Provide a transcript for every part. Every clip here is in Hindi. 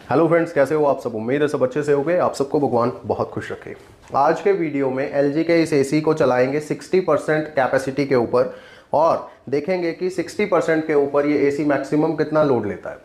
हेलो फ्रेंड्स, कैसे हो आप सब। उम्मीद है सब अच्छे से होंगे। आप सबको भगवान बहुत खुश रखे। आज के वीडियो में एलजी के इस एसी को चलाएंगे 60% कैपेसिटी के ऊपर और देखेंगे कि 60% के ऊपर ये एसी मैक्सिमम कितना लोड लेता है।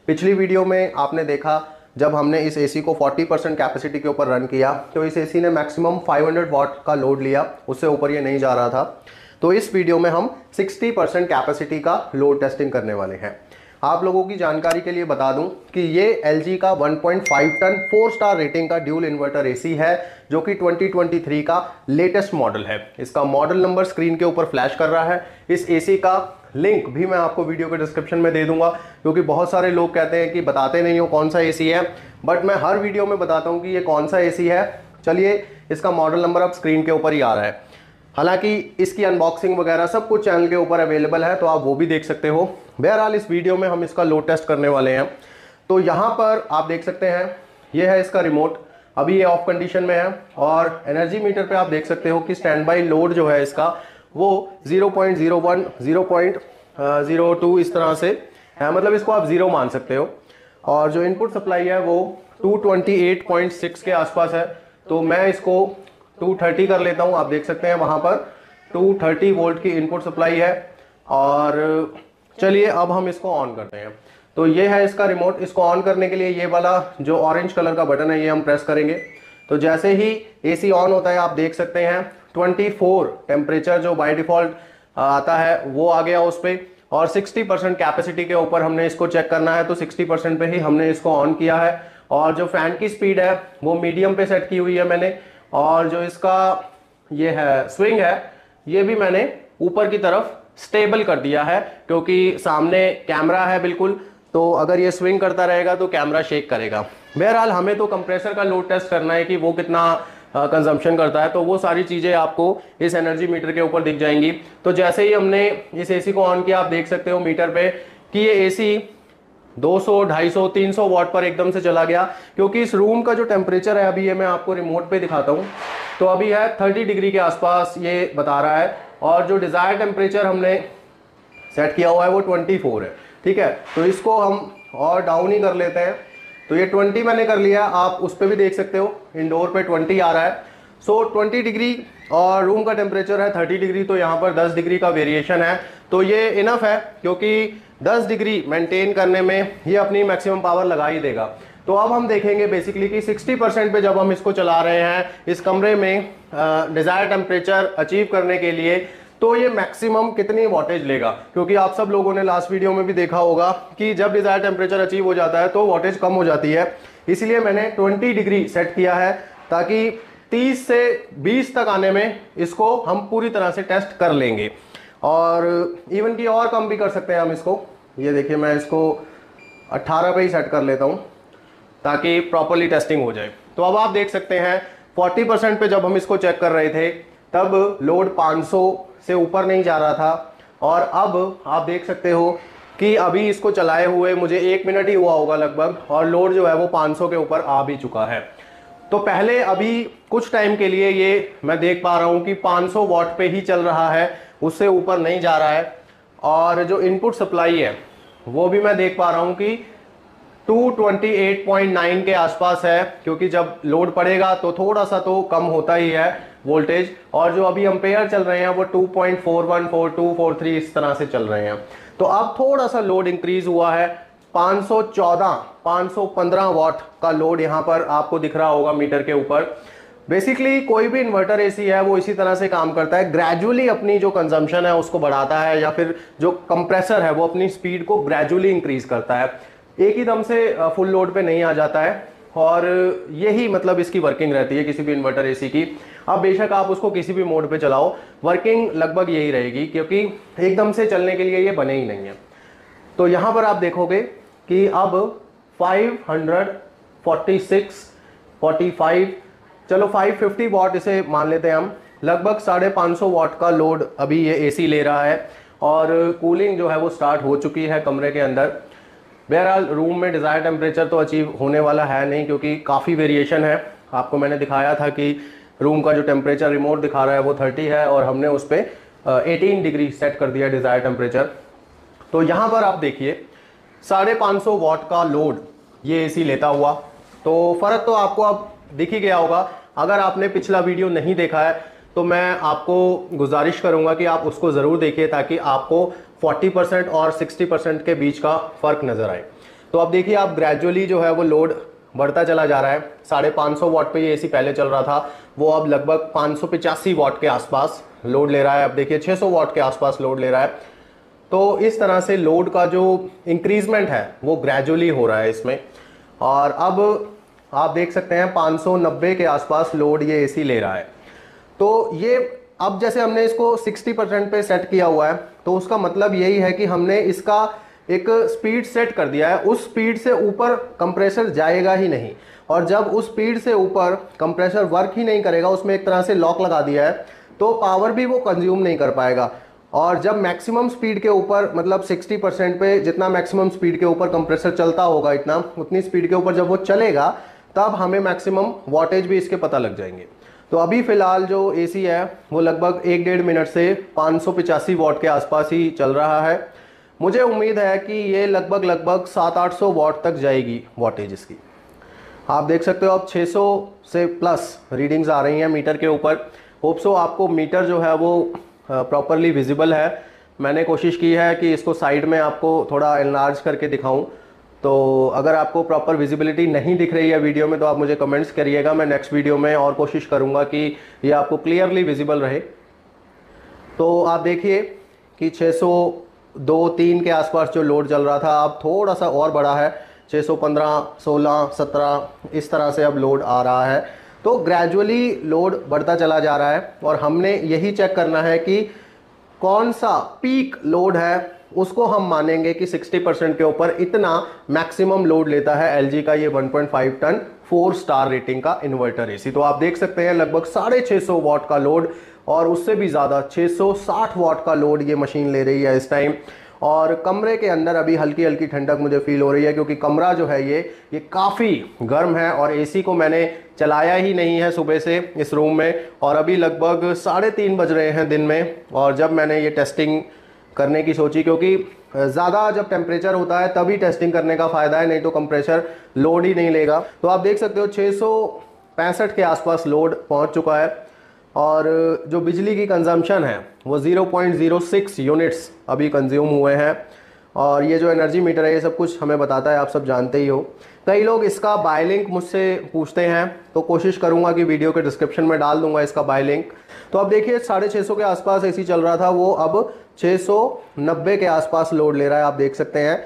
पिछली वीडियो में आपने देखा जब हमने इस एसी को 40% कैपेसिटी के ऊपर रन किया तो इस एसी ने मैक्सिमम 500 वाट का लोड लिया, उससे ऊपर ये नहीं जा रहा था। तो इस वीडियो में हम 60% कैपेसिटी का लोड टेस्टिंग करने वाले हैं। आप लोगों की जानकारी के लिए बता दूं कि ये LG का 1.5 टन 4 स्टार रेटिंग का ड्यूल इन्वर्टर एसी है, जो कि 2023 का लेटेस्ट मॉडल है। इसका मॉडल नंबर स्क्रीन के ऊपर फ्लैश कर रहा है। इस एसी का लिंक भी मैं आपको वीडियो के डिस्क्रिप्शन में दे दूंगा, क्योंकि बहुत सारे लोग कहते हैं कि बताते नहीं हो कौन सा एसी है, बट मैं हर वीडियो में बताता हूं कि ये कौन सा एसी है। चलिए, इसका मॉडल नंबर अब स्क्रीन के ऊपर ही आ रहा है। हालांकि इसकी अनबॉक्सिंग वगैरह सब कुछ चैनल के ऊपर अवेलेबल है, तो आप वो भी देख सकते हो। बहरहाल इस वीडियो में हम इसका लोड टेस्ट करने वाले हैं। तो यहाँ पर आप देख सकते हैं, ये है इसका रिमोट। अभी ये ऑफ कंडीशन में है और एनर्जी मीटर पे आप देख सकते हो कि स्टैंड बाई लोड जो है इसका वो 0.01 0.02 इस तरह से है, मतलब इसको आप 0 मान सकते हो। और जो इनपुट सप्लाई है वो 228.6 के आसपास है, तो मैं इसको 230 कर लेता हूं। आप देख सकते हैं वहां पर 230 वोल्ट की इनपुट सप्लाई है। और चलिए अब हम इसको ऑन करते हैं। तो ये है इसका रिमोट। इसको ऑन करने के लिए ये वाला जो ऑरेंज कलर का बटन है ये हम प्रेस करेंगे। तो जैसे ही एसी ऑन होता है आप देख सकते हैं 24 टेम्परेचर जो बाय डिफॉल्ट आता है वो आ गया उस पर। और 60% कैपेसिटी के ऊपर हमने इसको चेक करना है, तो 60% पे ही हमने इसको ऑन किया है। और जो फैन की स्पीड है वो मीडियम पे सेट की हुई है मैंने। और जो इसका ये है स्विंग है ये भी मैंने ऊपर की तरफ स्टेबल कर दिया है, क्योंकि सामने कैमरा है बिल्कुल, तो अगर ये स्विंग करता रहेगा तो कैमरा शेक करेगा। बहरहाल हमें तो कंप्रेसर का लोड टेस्ट करना है कि वो कितना कंजम्पशन करता है, तो वो सारी चीजें आपको इस एनर्जी मीटर के ऊपर दिख जाएंगी। तो जैसे ही हमने इस एसी को ऑन किया आप देख सकते हो मीटर पे कि ये एसी 200, 250, 300 वाट पर एकदम से चला गया, क्योंकि इस रूम का जो टेम्परेचर है अभी ये मैं आपको रिमोट पे दिखाता हूँ, तो अभी है 30 डिग्री के आसपास ये बता रहा है। और जो डिजायर्ड टेम्परेचर हमने सेट किया हुआ है वो 24 है। ठीक है, तो इसको हम और डाउन ही कर लेते हैं। तो ये 20 मैंने कर लिया, आप उस पर भी देख सकते हो इंडोर पे 20 आ रहा है। सो 20 डिग्री और रूम का टेम्परेचर है 30 डिग्री, तो यहाँ पर 10 डिग्री का वेरिएशन है। तो ये इनफ है, क्योंकि 10 डिग्री मेंटेन करने में ये अपनी मैक्सिमम पावर लगा ही देगा। तो अब हम देखेंगे बेसिकली कि 60% पे जब हम इसको चला रहे हैं इस कमरे में डिजायर टेम्परेचर अचीव करने के लिए, तो ये मैक्सिमम कितनी वॉटेज लेगा। क्योंकि आप सब लोगों ने लास्ट वीडियो में भी देखा होगा कि जब डिजायर टेम्परेचर अचीव हो जाता है तो वॉटेज कम हो जाती है। इसलिए मैंने 20 डिग्री सेट किया है, ताकि 30 से 20 तक आने में इसको हम पूरी तरह से टेस्ट कर लेंगे। और इवन की और कम भी कर सकते हैं हम इसको। ये देखिए, मैं इसको 18 पे ही सेट कर लेता हूँ ताकि प्रॉपरली टेस्टिंग हो जाए। तो अब आप देख सकते हैं 40% पे जब हम इसको चेक कर रहे थे तब लोड 500 से ऊपर नहीं जा रहा था। और अब आप देख सकते हो कि अभी इसको चलाए हुए मुझे 1 मिनट ही हुआ होगा लगभग, और लोड जो है वो 500 के ऊपर आ भी चुका है। तो पहले अभी कुछ टाइम के लिए ये मैं देख पा रहा हूँ कि 500 वाट पे ही चल रहा है, उससे ऊपर नहीं जा रहा है। और जो इनपुट सप्लाई है वो भी मैं देख पा रहा हूँ कि 228.9 के आसपास है, क्योंकि जब लोड पड़ेगा तो थोड़ा सा तो कम होता ही है वोल्टेज। और जो अभी एम्पेयर चल रहे हैं वो 2.41, 42, 43 इस तरह से चल रहे हैं। तो अब थोड़ा सा लोड इंक्रीज हुआ है, 514, 515 वाट का लोड यहाँ पर आपको दिख रहा होगा मीटर के ऊपर। बेसिकली कोई भी इन्वर्टर एसी है वो इसी तरह से काम करता है, ग्रेजुअली अपनी जो कंजम्पशन है उसको बढ़ाता है, या फिर जो कंप्रेसर है वो अपनी स्पीड को ग्रेजुअली इंक्रीज करता है, एक ही दम से फुल लोड पे नहीं आ जाता है। और यही मतलब इसकी वर्किंग रहती है किसी भी इन्वर्टर एसी की। अब बेशक आप उसको किसी भी मोड पे चलाओ, वर्किंग लगभग यही रहेगी, क्योंकि एकदम से चलने के लिए ये बने ही नहीं है। तो यहाँ पर आप देखोगे कि अब 546, 45, चलो 550 वाट इसे मान लेते हैं हम, लगभग 550 वाट का लोड अभी ये एसी ले रहा है। और कूलिंग जो है वो स्टार्ट हो चुकी है कमरे के अंदर। बहरहाल रूम में डिजायर टेम्परेचर तो अचीव होने वाला है नहीं, क्योंकि काफ़ी वेरिएशन है। आपको मैंने दिखाया था कि रूम का जो टेम्परेचर रिमोट दिखा रहा है वो 30 है, और हमने उस पर 18 डिग्री सेट कर दिया डिजायर टेम्परेचर। तो यहाँ पर आप देखिए 550 वाट का लोड ये एसी लेता हुआ। तो फ़र्क तो आपको अब दिख ही गया होगा। अगर आपने पिछला वीडियो नहीं देखा है तो मैं आपको गुजारिश करूंगा कि आप उसको ज़रूर देखिए, ताकि आपको 40% और 60% के बीच का फ़र्क नज़र आए। तो अब देखिए, आप ग्रेजुअली जो है वो लोड बढ़ता चला जा रहा है। 550 वाट पे ये एसी पहले चल रहा था, वो अब लगभग 585 वाट के आसपास लोड ले रहा है। अब देखिए 600 वाट के आसपास लोड ले रहा है। तो इस तरह से लोड का जो इंक्रीजमेंट है वो ग्रेजुअली हो रहा है इसमें। और अब आप देख सकते हैं 590 के आसपास लोड ये एसी ले रहा है। तो ये अब जैसे हमने इसको 60% पे सेट किया हुआ है, तो उसका मतलब यही है कि हमने इसका एक स्पीड सेट कर दिया है। उस स्पीड से ऊपर कंप्रेसर जाएगा ही नहीं, और जब उस स्पीड से ऊपर कंप्रेसर वर्क ही नहीं करेगा, उसमें एक तरह से लॉक लगा दिया है, तो पावर भी वो कंज्यूम नहीं कर पाएगा। और जब मैक्सिमम स्पीड के ऊपर, मतलब 60% पे जितना मैक्सिमम स्पीड के ऊपर कंप्रेसर चलता होगा, इतना उतनी स्पीड के ऊपर जब वो चलेगा, तब हमें मैक्सिमम वॉटेज भी इसके पता लग जाएंगे। तो अभी फ़िलहाल जो एसी है वो लगभग 1-1.5 मिनट से 585 वाट के आसपास ही चल रहा है। मुझे उम्मीद है कि ये लगभग 700-800 वाट तक जाएगी वॉटेज इसकी। आप देख सकते हो अब 600 से प्लस रीडिंग्स आ रही हैं मीटर के ऊपर। होप सो आपको मीटर जो है वो प्रॉपरली विजिबल है। मैंने कोशिश की है कि इसको साइड में आपको थोड़ा एनलार्ज करके दिखाऊं। तो अगर आपको प्रॉपर विजिबिलिटी नहीं दिख रही है वीडियो में, तो आप मुझे कमेंट्स करिएगा। मैं नेक्स्ट वीडियो में और कोशिश करूंगा कि ये आपको क्लियरली विजिबल रहे। तो आप देखिए कि 602-3 के आसपास जो लोड चल रहा था, अब थोड़ा सा और बड़ा है, 615, 16, 17 इस तरह से अब लोड आ रहा है। तो ग्रेजुअली लोड बढ़ता चला जा रहा है, और हमने यही चेक करना है कि कौन सा पीक लोड है, उसको हम मानेंगे कि 60% के ऊपर इतना मैक्सिमम लोड लेता है एलजी का ये 1.5 टन 4 स्टार रेटिंग का इन्वर्टर एसी। तो आप देख सकते हैं लगभग 650 वाट का लोड, और उससे भी ज़्यादा 660 वाट का लोड ये मशीन ले रही है इस टाइम। और कमरे के अंदर अभी हल्की हल्की ठंडक मुझे फील हो रही है, क्योंकि कमरा जो है ये काफ़ी गर्म है, और एसी को मैंने चलाया ही नहीं है सुबह से इस रूम में। और अभी लगभग 3:30 बज रहे हैं दिन में, और जब मैंने ये टेस्टिंग करने की सोची, क्योंकि ज़्यादा जब टेम्परेचर होता है तभी टेस्टिंग करने का फ़ायदा है, नहीं तो कंप्रेसर लोड ही नहीं लेगा। तो आप देख सकते हो 665 के आसपास लोड पहुंच चुका है, और जो बिजली की कंजम्पशन है वो 0.06 यूनिट्स अभी कंज्यूम हुए हैं। और ये जो एनर्जी मीटर है ये सब कुछ हमें बताता है, आप सब जानते ही हो। कई लोग इसका बाय लिंक मुझसे पूछते हैं, तो कोशिश करूंगा कि वीडियो के डिस्क्रिप्शन में डाल दूंगा इसका बाय लिंक। तो अब देखिए 650 के आसपास एसी चल रहा था, वो अब 690 के आसपास लोड ले रहा है। आप देख सकते हैं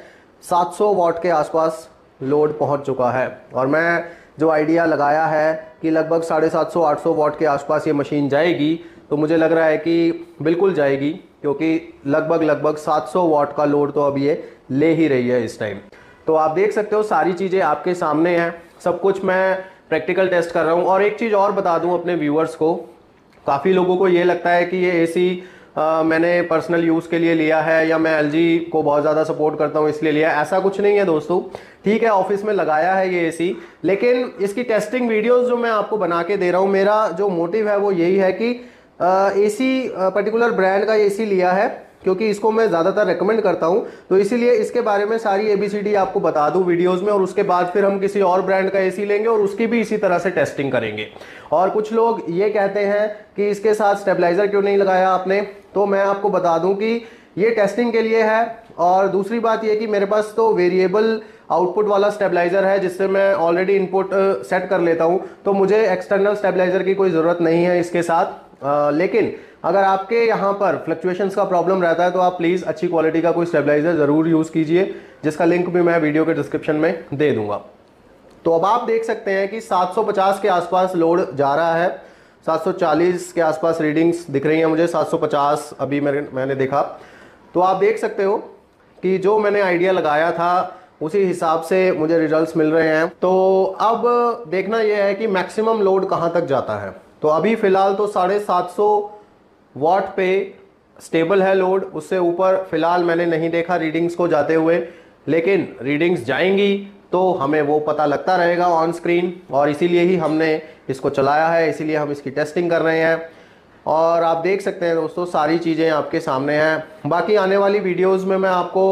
700 वाट के आसपास लोड पहुंच चुका है। और मैं जो आइडिया लगाया है कि लगभग 750-800 वाट के आसपास ये मशीन जाएगी, तो मुझे लग रहा है कि बिल्कुल जाएगी, क्योंकि लगभग 700 वाट का लोड तो अब ये ले ही रही है इस टाइम। तो आप देख सकते हो सारी चीज़ें आपके सामने हैं, सब कुछ मैं प्रैक्टिकल टेस्ट कर रहा हूँ। और एक चीज़ और बता दूँ अपने व्यूअर्स को, काफ़ी लोगों को ये लगता है कि ये एसी मैंने पर्सनल यूज़ के लिए लिया है, या मैं एलजी को बहुत ज़्यादा सपोर्ट करता हूँ इसलिए लिया है। ऐसा कुछ नहीं है दोस्तों। ठीक है, ऑफिस में लगाया है ये एसी, लेकिन इसकी टेस्टिंग वीडियोस जो मैं आपको बना के दे रहा हूँ, मेरा जो मोटिव है वो यही है कि एसी पर्टिकुलर ब्रांड का एसी लिया है, क्योंकि इसको मैं ज़्यादातर रेकमेंड करता हूँ, तो इसीलिए इसके बारे में सारी एबीसीडी आपको बता दूँ वीडियोस में। और उसके बाद फिर हम किसी और ब्रांड का एसी लेंगे और उसकी भी इसी तरह से टेस्टिंग करेंगे। और कुछ लोग ये कहते हैं कि इसके साथ स्टेबलाइजर क्यों नहीं लगाया आपने, तो मैं आपको बता दूं कि ये टेस्टिंग के लिए है। और दूसरी बात ये कि मेरे पास तो वेरिएबल आउटपुट वाला स्टेबलाइजर है, जिससे मैं ऑलरेडी इनपुट सेट कर लेता हूं, तो मुझे एक्सटर्नल स्टेबलाइजर की कोई ज़रूरत नहीं है इसके साथ। लेकिन अगर आपके यहाँ पर फ्लक्चुएशंस का प्रॉब्लम रहता है, तो आप प्लीज़ अच्छी क्वालिटी का कोई स्टेबलाइजर ज़रूर यूज़ कीजिए, जिसका लिंक भी मैं वीडियो के डिस्क्रिप्शन में दे दूंगा। तो अब आप देख सकते हैं कि 750 के आसपास लोड जा रहा है, 740 के आसपास रीडिंग्स दिख रही हैं मुझे, 750 अभी मैंने देखा। तो आप देख सकते हो कि जो मैंने आइडिया लगाया था उसी हिसाब से मुझे रिजल्ट्स मिल रहे हैं। तो अब देखना यह है कि मैक्सिमम लोड कहाँ तक जाता है। तो अभी फ़िलहाल तो 750 वाट पे स्टेबल है लोड, उससे ऊपर फ़िलहाल मैंने नहीं देखा रीडिंग्स को जाते हुए, लेकिन रीडिंग्स जाएंगी तो हमें वो पता लगता रहेगा ऑन स्क्रीन, और इसीलिए ही हमने इसको चलाया है, इसीलिए हम इसकी टेस्टिंग कर रहे हैं। और आप देख सकते हैं दोस्तों सारी चीज़ें आपके सामने हैं। बाकी आने वाली वीडियोस में मैं आपको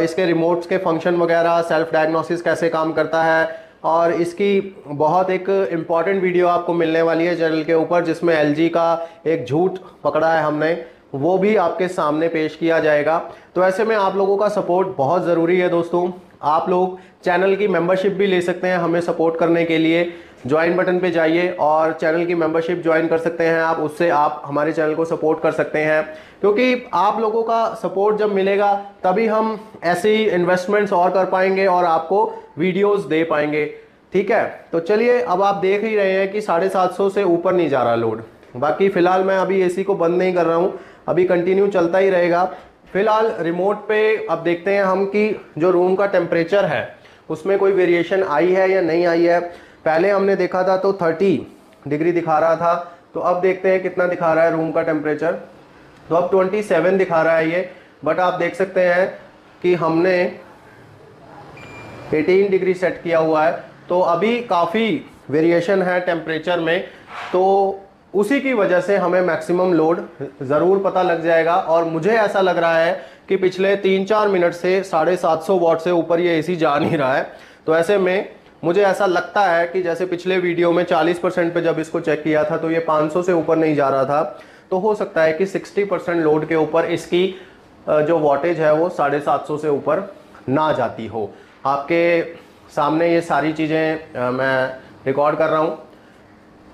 इसके रिमोट्स के फंक्शन वगैरह, सेल्फ डायग्नोसिस कैसे काम करता है, और इसकी बहुत एक इम्पॉर्टेंट वीडियो आपको मिलने वाली है चैनल के ऊपर, जिसमें LG का एक झूठ पकड़ा है हमने, वो भी आपके सामने पेश किया जाएगा। तो ऐसे में आप लोगों का सपोर्ट बहुत ज़रूरी है दोस्तों। आप लोग चैनल की मेंबरशिप भी ले सकते हैं हमें सपोर्ट करने के लिए। ज्वाइन बटन पे जाइए और चैनल की मेंबरशिप ज्वाइन कर सकते हैं आप, उससे आप हमारे चैनल को सपोर्ट कर सकते हैं, क्योंकि आप लोगों का सपोर्ट जब मिलेगा तभी हम ऐसी इन्वेस्टमेंट्स और कर पाएंगे और आपको वीडियोस दे पाएंगे। ठीक है, तो चलिए, अब आप देख ही रहे हैं कि 750 से ऊपर नहीं जा रहा लोड। बाकी फिलहाल मैं अभी AC को बंद नहीं कर रहा हूँ, अभी कंटिन्यू चलता ही रहेगा। फिलहाल रिमोट पे अब देखते हैं हम कि जो रूम का टेम्परेचर है उसमें कोई वेरिएशन आई है या नहीं आई है। पहले हमने देखा था तो 30 डिग्री दिखा रहा था, तो अब देखते हैं कितना दिखा रहा है रूम का टेम्परेचर। तो अब 27 दिखा रहा है ये, बट आप देख सकते हैं कि हमने 18 डिग्री सेट किया हुआ है, तो अभी काफ़ी वेरिएशन है टेम्परेचर में। तो उसी की वजह से हमें मैक्सिमम लोड ज़रूर पता लग जाएगा। और मुझे ऐसा लग रहा है कि पिछले 3-4 मिनट से 750 वाट से ऊपर ये AC जा नहीं रहा है। तो ऐसे में मुझे ऐसा लगता है कि जैसे पिछले वीडियो में 40% पे जब इसको चेक किया था तो ये 500 से ऊपर नहीं जा रहा था, तो हो सकता है कि 60% लोड के ऊपर इसकी जो वॉटेज है वो 750 से ऊपर ना जाती हो। आपके सामने ये सारी चीज़ें मैं रिकॉर्ड कर रहा हूँ।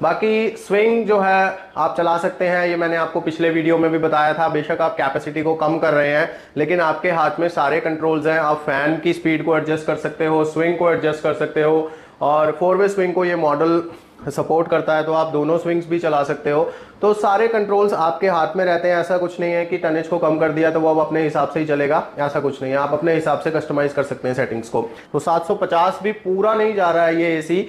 बाकी स्विंग जो है आप चला सकते हैं, ये मैंने आपको पिछले वीडियो में भी बताया था। बेशक आप कैपेसिटी को कम कर रहे हैं, लेकिन आपके हाथ में सारे कंट्रोल्स हैं। आप फैन की स्पीड को एडजस्ट कर सकते हो, स्विंग को एडजस्ट कर सकते हो, और 4-वे स्विंग को ये मॉडल सपोर्ट करता है, तो आप दोनों स्विंग्स भी चला सकते हो। तो सारे कंट्रोल्स आपके हाथ में रहते हैं। ऐसा कुछ नहीं है कि टनेज को कम कर दिया तो वो अब अपने हिसाब से ही चलेगा, ऐसा कुछ नहीं है। आप अपने हिसाब से कस्टमाइज कर सकते हैं सेटिंग्स को। तो 750 भी पूरा नहीं जा रहा है ये AC,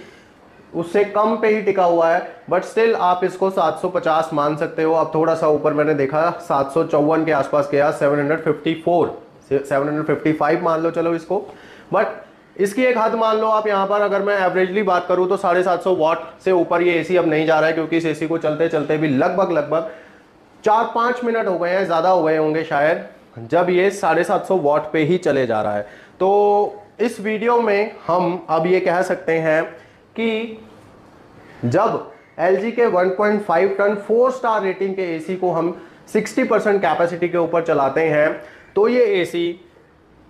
उससे कम पे ही टिका हुआ है, बट स्टिल आप इसको 750 मान सकते हो। अब थोड़ा सा ऊपर मैंने देखा 754 के आसपास गया, 754 755 मान लो चलो इसको। बट इसकी एक हद मान लो आप यहाँ पर, अगर मैं एवरेजली बात करूँ तो 750 वाट से ऊपर ये AC अब नहीं जा रहा है, क्योंकि इस AC को चलते चलते भी लगभग 4-5 मिनट हो गए हैं, ज़्यादा हो गए होंगे शायद, जब ये 750 वाट पे ही चले जा रहा है। तो इस वीडियो में हम अब ये कह सकते हैं कि जब LG के 1.5 टन 4 स्टार रेटिंग के AC को हम 60% कैपेसिटी के ऊपर चलाते हैं तो ये AC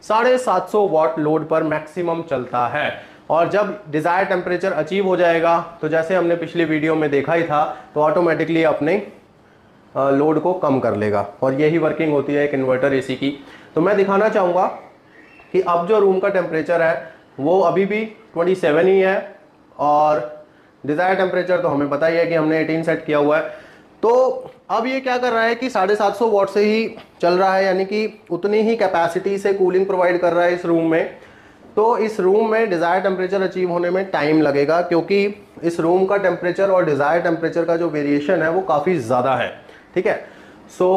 750 वाट लोड पर मैक्सिमम चलता है। और जब डिजायर टेम्परेचर अचीव हो जाएगा तो जैसे हमने पिछली वीडियो में देखा ही था, तो ऑटोमेटिकली अपने लोड को कम कर लेगा। और यही वर्किंग होती है एक इन्वर्टर AC की। तो मैं दिखाना चाहूँगा कि अब जो रूम का टेम्परेचर है वो अभी भी 27 ही है, और डिजायर टेम्परेचर तो हमें पता ही है कि हमने 18 सेट किया हुआ है। तो अब ये क्या कर रहा है कि 750 वाट से ही चल रहा है, यानी कि उतनी ही कैपेसिटी से कूलिंग प्रोवाइड कर रहा है इस रूम में। तो इस रूम में डिजायर टेम्परेचर अचीव होने में टाइम लगेगा, क्योंकि इस रूम का टेम्परेचर और डिजायर टेम्परेचर का जो वेरिएशन है वो काफ़ी ज़्यादा है। ठीक है, सो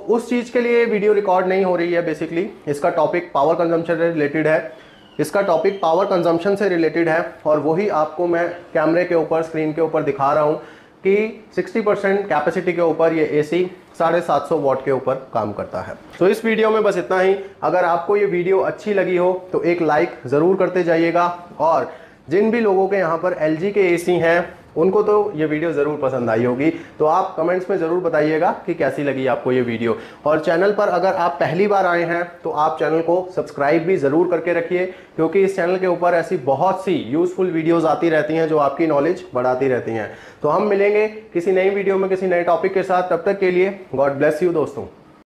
उस चीज़ के लिए वीडियो रिकॉर्ड नहीं हो रही है। बेसिकली इसका टॉपिक पावर कंजम्पशन से रिलेटेड है, इसका टॉपिक पावर कंजम्पशन से रिलेटेड है, और वही आपको मैं कैमरे के ऊपर, स्क्रीन के ऊपर दिखा रहा हूँ कि 60% कैपेसिटी के ऊपर ये AC 750 वाट के ऊपर काम करता है। तो इस वीडियो में बस इतना ही। अगर आपको ये वीडियो अच्छी लगी हो तो एक लाइक ज़रूर करते जाइएगा, और जिन भी लोगों के यहाँ पर LG के AC हैं उनको तो ये वीडियो ज़रूर पसंद आई होगी। तो आप कमेंट्स में ज़रूर बताइएगा कि कैसी लगी आपको ये वीडियो। और चैनल पर अगर आप पहली बार आए हैं तो आप चैनल को सब्सक्राइब भी ज़रूर करके रखिए, क्योंकि इस चैनल के ऊपर ऐसी बहुत सी यूज़फुल वीडियोज़ आती रहती हैं जो आपकी नॉलेज बढ़ाती रहती हैं। तो हम मिलेंगे किसी नई वीडियो में किसी नए टॉपिक के साथ। तब तक के लिए गॉड ब्लेस यू दोस्तों।